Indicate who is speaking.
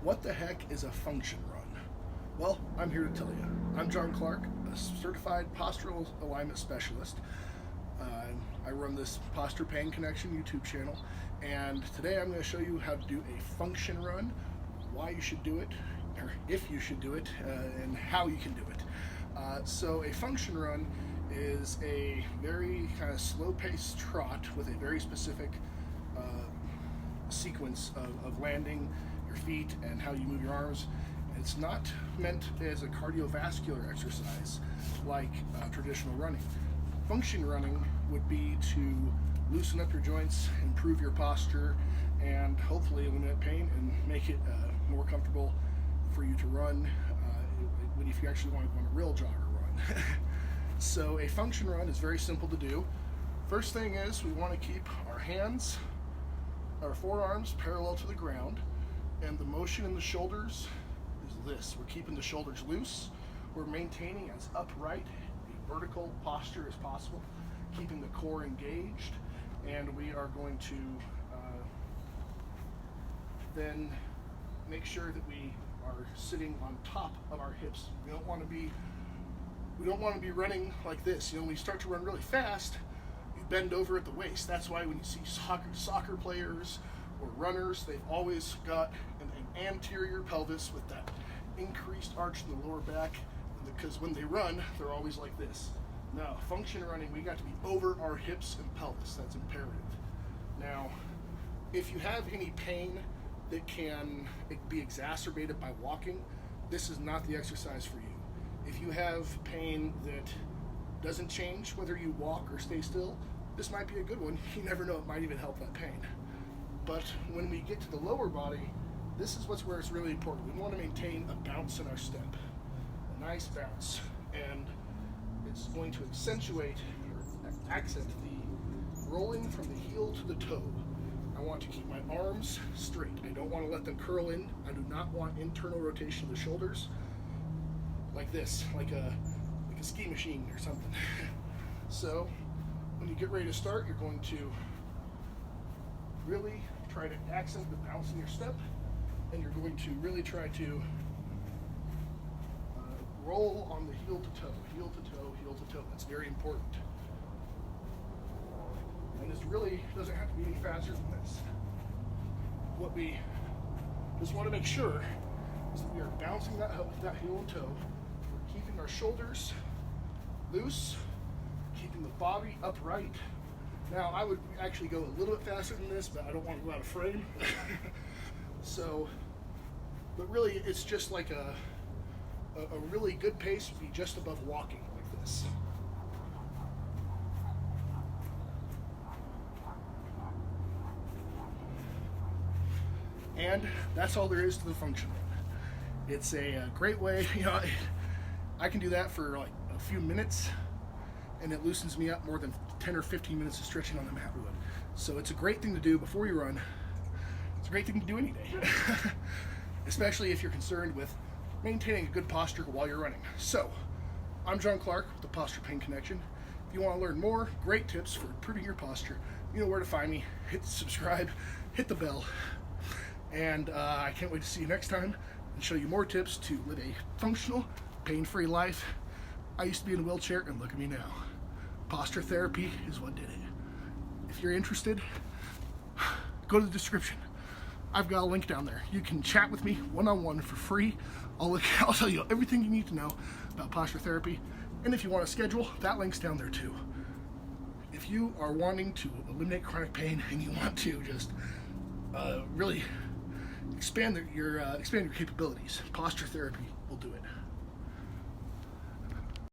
Speaker 1: What the heck is a function run? Well, I'm here to tell you. I'm Jon Clark, a Certified Postural Alignment Specialist. I run this Posture Pain Connection YouTube channel, and today I'm going to show you how to do a function run, why you should do it, or if you should do it, and how you can do it. So a function run is a very kind of slow-paced trot with a very specific sequence of landing your feet and how you move your arms. It's not meant as a cardiovascular exercise like traditional running. Function running would be to loosen up your joints, improve your posture, and hopefully eliminate pain and make it more comfortable for you to run if you actually want to go on a real jog or run. So a function run is very simple to do. First thing is we want to keep our hands, our forearms parallel to the ground, and the motion in the shoulders is this. We're keeping the shoulders loose. We're maintaining as upright a vertical posture as possible, keeping the core engaged, and we are going to then make sure that we are sitting on top of our hips. We don't want to be running like this. You know, when you start to run really fast, you bend over at the waist. That's why when you see soccer players or runners, they've always got an anterior pelvis with that increased arch in the lower back, because when they run, they're always like this. Now, function running, we got to be over our hips and pelvis. That's imperative. Now, if you have any pain that can be exacerbated by walking, this is not the exercise for you. If you have pain that doesn't change whether you walk or stay still, this might be a good one. You never know, it might even help that pain. But when we get to the lower body, this is where it's really important. We want to maintain a bounce in our step, a nice bounce, and it's going to accentuate or accent the rolling from the heel to the toe. I want to keep my arms straight. I don't want to let them curl in. I do not want internal rotation of the shoulders like this, like a ski machine or something. So when you get ready to start, you're going to really try to accent the bounce in your step, and you're going to really try to roll on the heel to toe, heel to toe, heel to toe. That's very important. And this really doesn't have to be any faster than this. What we just want to make sure is that we are bouncing that heel and toe. We're keeping our shoulders loose, keeping the body upright. Now, I would actually go a little bit faster than this, but I don't want to go out of frame. But really, it's just like a really good pace would be just above walking like this. And that's all there is to the function run. It's a great way, you know, I can do that for like a few minutes, and it loosens me up more than 10 or 15 minutes of stretching on the mat would. So it's a great thing to do before you run. It's a great thing to do any day, especially if you're concerned with maintaining a good posture while you're running. So, I'm Jon Clark with the Posture Pain Connection. If you want to learn more great tips for improving your posture, you know where to find me. Hit subscribe, hit the bell, and I can't wait to see you next time and show you more tips to live a functional, pain-free life. I used to be in a wheelchair, and look at me now. Posture therapy is what did it. If you're interested, go to the description. I've got a link down there. You can chat with me one-on-one for free. I'll tell you everything you need to know about posture therapy. And if you want to schedule, that link's down there too. If you are wanting to eliminate chronic pain and you want to just really expand your capabilities, posture therapy will do it.